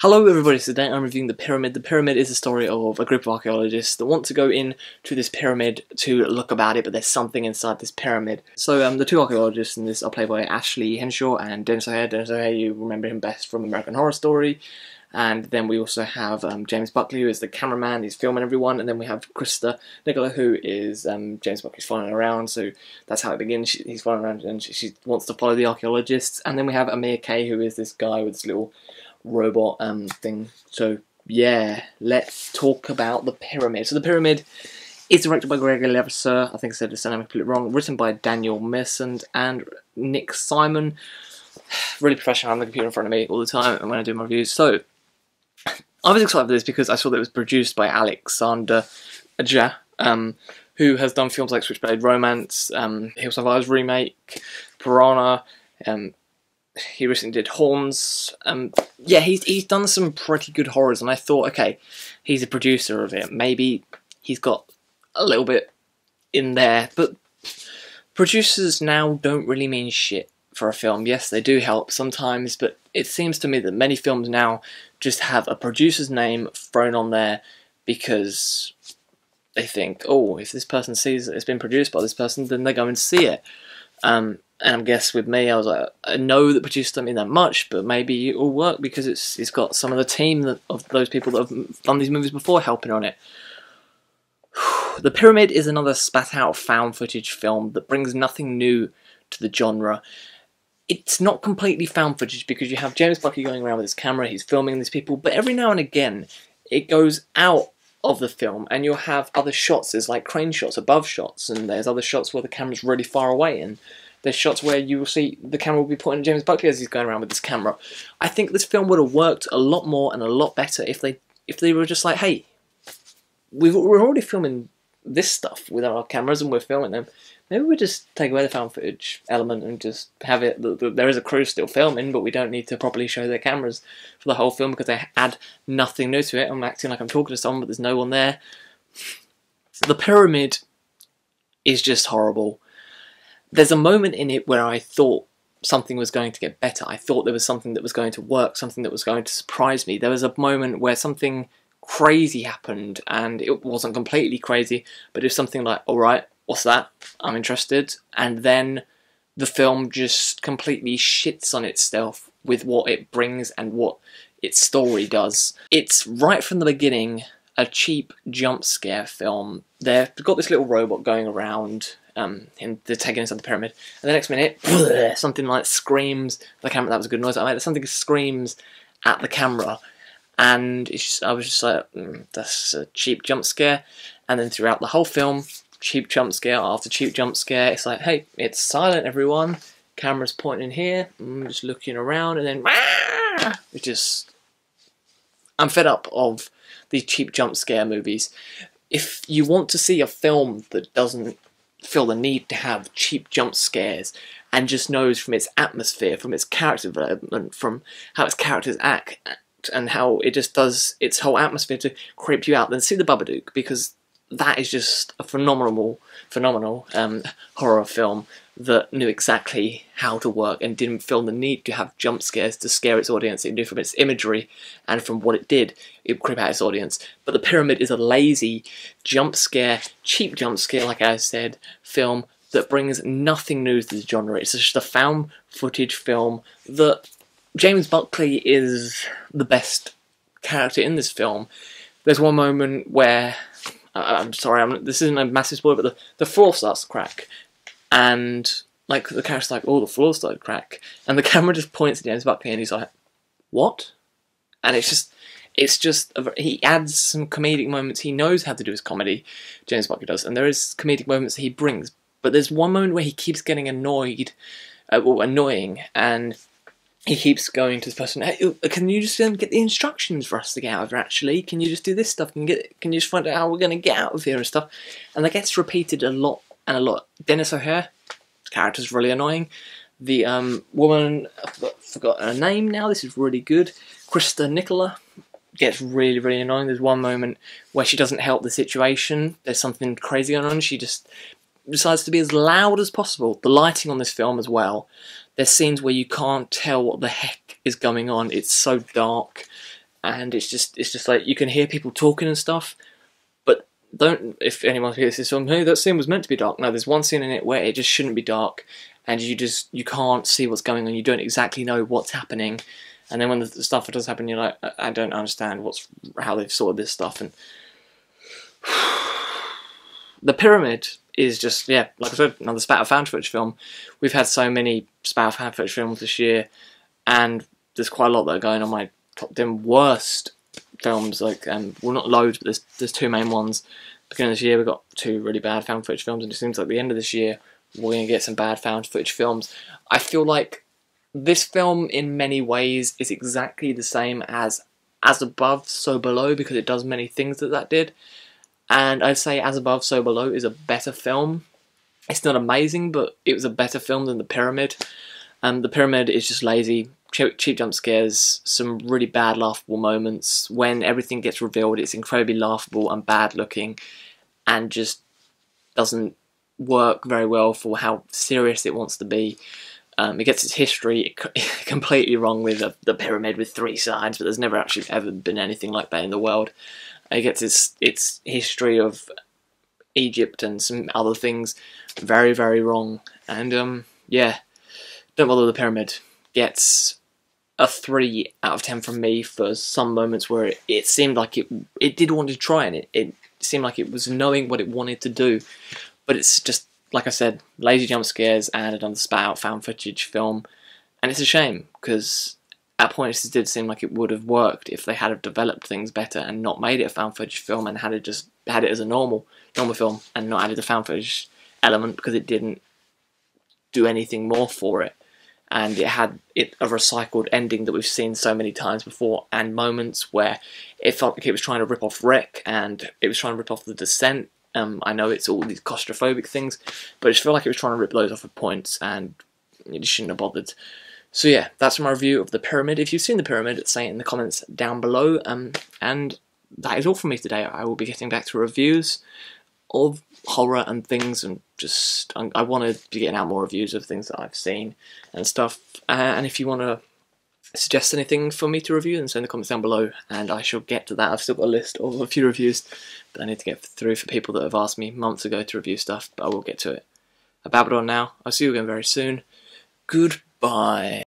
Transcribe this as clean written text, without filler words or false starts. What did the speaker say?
Hello everybody, so today I'm reviewing The Pyramid. The Pyramid is the story of a group of archaeologists that want to go into this pyramid to look about it, but there's something inside this pyramid. So the two archaeologists in this are played by Ashley Henshaw and Dennis O'Hare. Dennis O'Hare, you remember him best from American Horror Story. And then we also have James Buckley, who is the cameraman, he's filming everyone. And then we have Krista Nicola, who is James Buckley's following around, so that's how it begins. He's following around and she wants to follow the archaeologists. And then we have Amir Kay, who is this guy with this little robot thing. So yeah, let's talk about The Pyramid. So The Pyramid is directed by Greg Levasseur, I think I said his surname completely wrong, written by Daniel Mersant and Nick Simon. Really professional, I have the computer in front of me all the time when I do my reviews. So I was excited for this because I saw that it was produced by Alexander Aja, who has done films like Switchblade Romance, Hill Survivors Remake, Piranha, he recently did Horns. Yeah, he's done some pretty good horrors, and I thought, okay, he's a producer of it. Maybe he's got a little bit in there, but producers now don't really mean shit for a film. Yes, they do help sometimes, but it seems to me that many films now just have a producer's name thrown on there because they think, oh, if this person sees that it's been produced by this person, then they go and see it. And I guess with me, I was like, I know that producers don't mean that much, but maybe it will work because it's got some of the team of those people that have done these movies before helping on it. The Pyramid is another spat-out found footage film that brings nothing new to the genre. It's not completely found footage because you have James Buckley going around with his camera, he's filming these people, but every now and again it goes out of the film and you'll have other shots. There's like crane shots, above shots, and there's other shots where the camera's really far away, and there's shots where you will see the camera will be pointing at James Buckley as he's going around with his camera. I think this film would have worked a lot more and a lot better if they were just like, hey, we're already filming this stuff with our cameras and we're filming them. Maybe we just take away the found footage element and just have it. There is a crew still filming, but we don't need to properly show their cameras for the whole film because they add nothing new to it. I'm acting like I'm talking to someone, but there's no one there. The Pyramid is just horrible. There's a moment in it where I thought something was going to get better. I thought there was something that was going to work, something that was going to surprise me. There was a moment where something crazy happened, and it wasn't completely crazy, but it was something like, alright, what's that? I'm interested. And then the film just completely shits on itself with what it brings and what its story does. It's right from the beginning a cheap jump scare film. They've got this little robot going around, and they're taking inside the pyramid, and the next minute, something like screams at the camera. That was a good noise I made. Something screams at the camera, and I was just like, that's a cheap jump scare. And then throughout the whole film, cheap jump scare after cheap jump scare. It's like, hey, it's silent, everyone. Camera's pointing here. I'm just looking around, and then it just. I'm fed up of these cheap jump scare movies. If you want to see a film that doesn't feel the need to have cheap jump scares and just knows from its atmosphere, from its character development, from how its characters act and how it just does its whole atmosphere to creep you out, then see The Babadook, because that is just a phenomenal horror film that knew exactly how to work and didn't feel the need to have jump scares to scare its audience. It knew from its imagery and from what it did, it would creep out its audience. But The Pyramid is a lazy jump scare, cheap jump scare, like I said, film that brings nothing new to the genre. It's just a found footage film that James Buckley is the best character in this film. There's one moment where I'm sorry, this isn't a massive spoiler, but the floor starts to crack, and like the character's like, oh, the floor started to crack, and the camera just points at James Buckley, and he's like, what? And it's just he adds some comedic moments. He knows how to do his comedy, James Buckley does, and there is comedic moments that he brings. But there's one moment where he keeps getting annoying, and he keeps going to this person, hey, can you just get the instructions for us to get out of here, actually? Can you just do this stuff? Can you just find out how we're going to get out of here and stuff? And that gets repeated a lot and a lot. Dennis O'Hare, his character's really annoying. The woman, I forgot her name now, this is really good. Krista Nicola gets really, really annoying. There's one moment where she doesn't help the situation. There's something crazy going on. She just decides to be as loud as possible. The lighting on this film as well. There's scenes where you can't tell what the heck is going on. It's so dark. and it's just like you can hear people talking and stuff, but don't, if anyone hears this film, hey, that scene was meant to be dark. No, there's one scene in it where it just shouldn't be dark, and you can't see what's going on, you don't exactly know what's happening, and then when the stuff does happen, you're like, I don't understand how they've sorted this stuff. And the Pyramid is just, yeah, like I said, another spat of found footage film. We've had so many spat of found footage films this year, and there's quite a lot that are going on my top 10 worst films. Like, well, not loads, but there's two main ones. Beginning of this year, we got two really bad found footage films, and it seems like the end of this year, we're going to get some bad found footage films. I feel like this film, in many ways, is exactly the same as Above, So Below, because it does many things that did. And I'd say As Above, So Below is a better film. It's not amazing, but it was a better film than The Pyramid. The Pyramid is just lazy, cheap jump scares, some really bad laughable moments. When everything gets revealed, it's incredibly laughable and bad looking, and just doesn't work very well for how serious it wants to be. It gets its history completely wrong with the pyramid with 3 sides, but there's never actually ever been anything like that in the world. It gets its history of Egypt and some other things very, very wrong. And yeah, don't bother with the pyramid. Gets a 3 out of 10 from me for some moments where it seemed like it did want to try, and it seemed like it was knowing what it wanted to do, but it's just, like I said, lazy jump scares and another spat out found footage film. And it's a shame, because at points it did seem like it would have worked if they had have developed things better and not made it a found footage film, and had it as a normal film and not added the found footage element, because it didn't do anything more for it. And it had a recycled ending that we've seen so many times before, and moments where it felt like it was trying to rip off Wreck, and it was trying to rip off The Descent. I know it's all these claustrophobic things, but I just feel like it was trying to rip those off at points, and it just shouldn't have bothered. So yeah, that's my review of The Pyramid. If you've seen The Pyramid, say it in the comments down below. And that is all from me today. I will be getting back to reviews of horror and things, and just I want to be getting out more reviews of things that I've seen and stuff. And if you want to suggest anything for me to review, then send the comments down below, and I shall get to that. I've still got a list of a few reviews that I need to get through for people that have asked me months ago to review stuff, but I will get to it. I babbled on now. I'll see you again very soon. Goodbye.